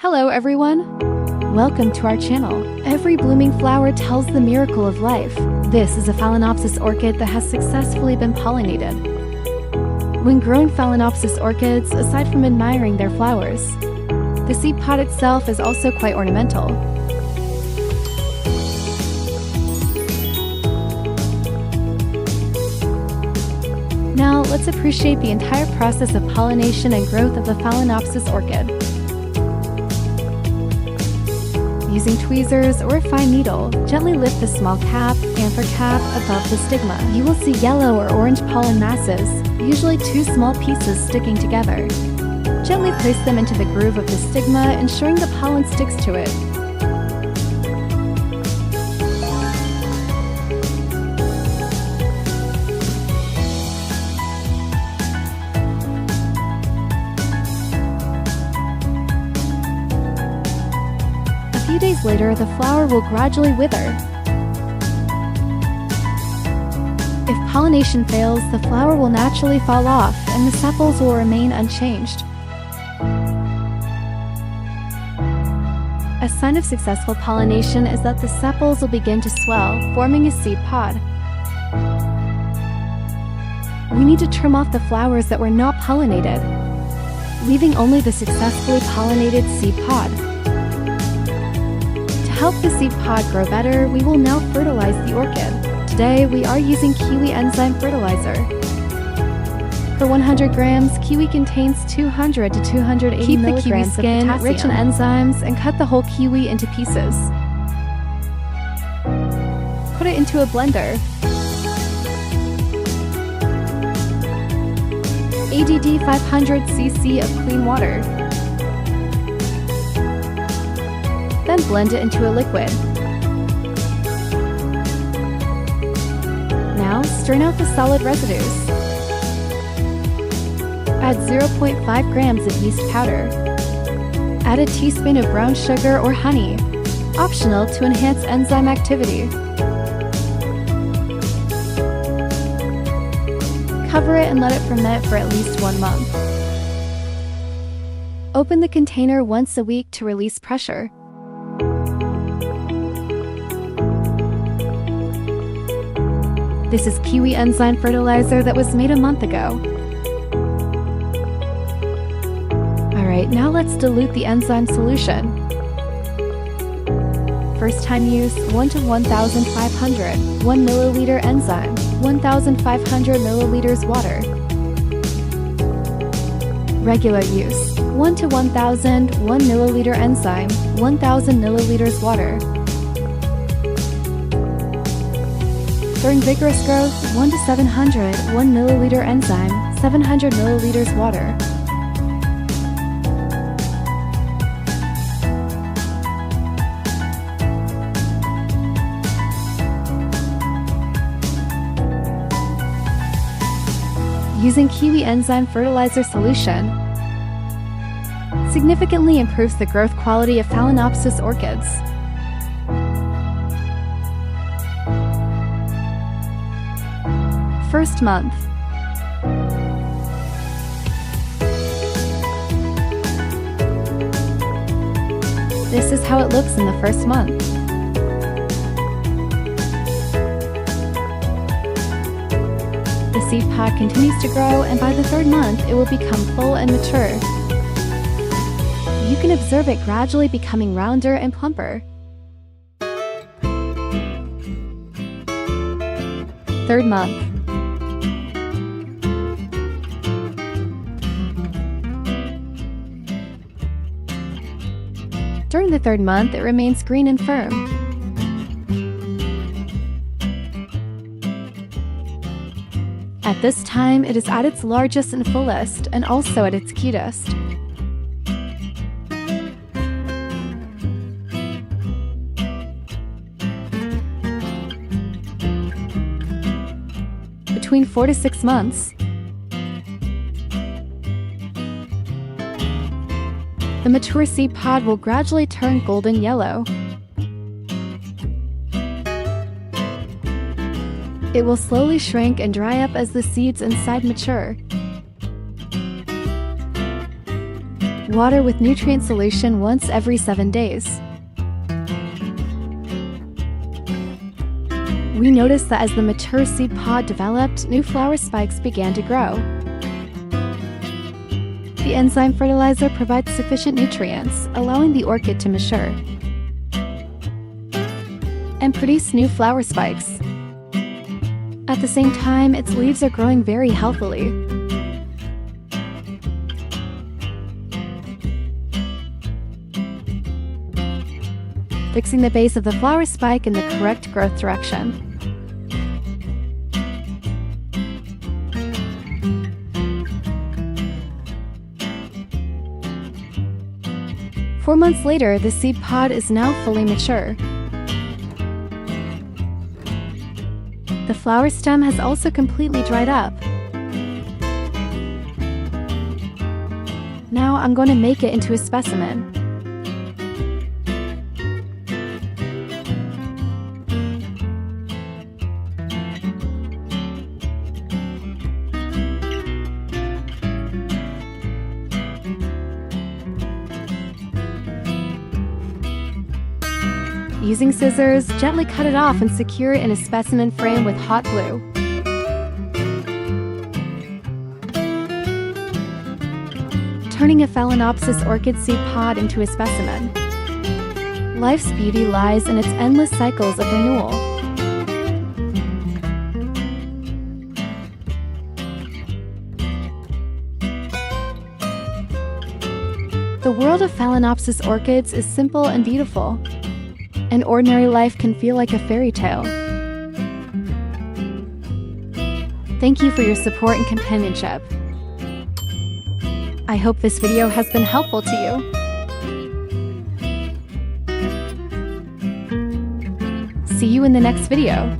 Hello everyone! Welcome to our channel. Every blooming flower tells the miracle of life. This is a Phalaenopsis orchid that has successfully been pollinated. When growing Phalaenopsis orchids, aside from admiring their flowers, the seed pod itself is also quite ornamental. Now, let's appreciate the entire process of pollination and growth of the Phalaenopsis orchid. Using tweezers or a fine needle, gently lift the small cap, anther cap, above the stigma. You will see yellow or orange pollen masses, usually two small pieces sticking together. Gently place them into the groove of the stigma, ensuring the pollen sticks to it. A few days later, the flower will gradually wither. If pollination fails, the flower will naturally fall off and the sepals will remain unchanged. A sign of successful pollination is that the sepals will begin to swell, forming a seed pod. We need to trim off the flowers that were not pollinated, leaving only the successfully pollinated seed pod. To help the seed pod grow better, we will now fertilize the orchid. Today, we are using kiwi enzyme fertilizer. For 100 grams, kiwi contains 200 to 280 Keep the milligrams kiwi of skin potassium, rich rich in enzymes, and cut the whole kiwi into pieces. Put it into a blender. ADD 500 cc of clean water. Then blend it into a liquid. Now, strain out the solid residues. Add 0.5 grams of yeast powder. Add a teaspoon of brown sugar or honey, optional to enhance enzyme activity. Cover it and let it ferment for at least 1 month. Open the container once a week to release pressure. This is kiwi enzyme fertilizer that was made a month ago. Alright, now let's dilute the enzyme solution. First time use, 1 to 1,500, 1 milliliter enzyme, 1,500 milliliters water. Regular use, 1 to 1,000, 1 milliliter enzyme, 1,000 milliliters water. During vigorous growth, 1 to 700, 1 milliliter enzyme, 700 milliliters water. Using kiwi enzyme fertilizer solution significantly improves the growth quality of Phalaenopsis orchids. First month. This is how it looks in the first month. The seed pod continues to grow, and by the 3rd month, it will become full and mature. You can observe it gradually becoming rounder and plumper. 3rd month. During the 3rd month, it remains green and firm. At this time, it is at its largest and fullest, and also at its cutest. Between 4 to 6 months, the mature seed pod will gradually turn golden yellow. It will slowly shrink and dry up as the seeds inside mature. Water with nutrient solution once every 7 days. We noticed that as the mature seed pod developed, new flower spikes began to grow. The enzyme fertilizer provides sufficient nutrients, allowing the orchid to mature and produce new flower spikes. At the same time, its leaves are growing very healthily. Fixing the base of the flower spike in the correct growth direction. Four months later, the seed pod is now fully mature. The flower stem has also completely dried up. Now I'm going to make it into a specimen. Using scissors, gently cut it off and secure it in a specimen frame with hot glue. Turning a Phalaenopsis orchid seed pod into a specimen. Life's beauty lies in its endless cycles of renewal. The world of Phalaenopsis orchids is simple and beautiful. An ordinary life can feel like a fairy tale. Thank you for your support and companionship. I hope this video has been helpful to you. See you in the next video.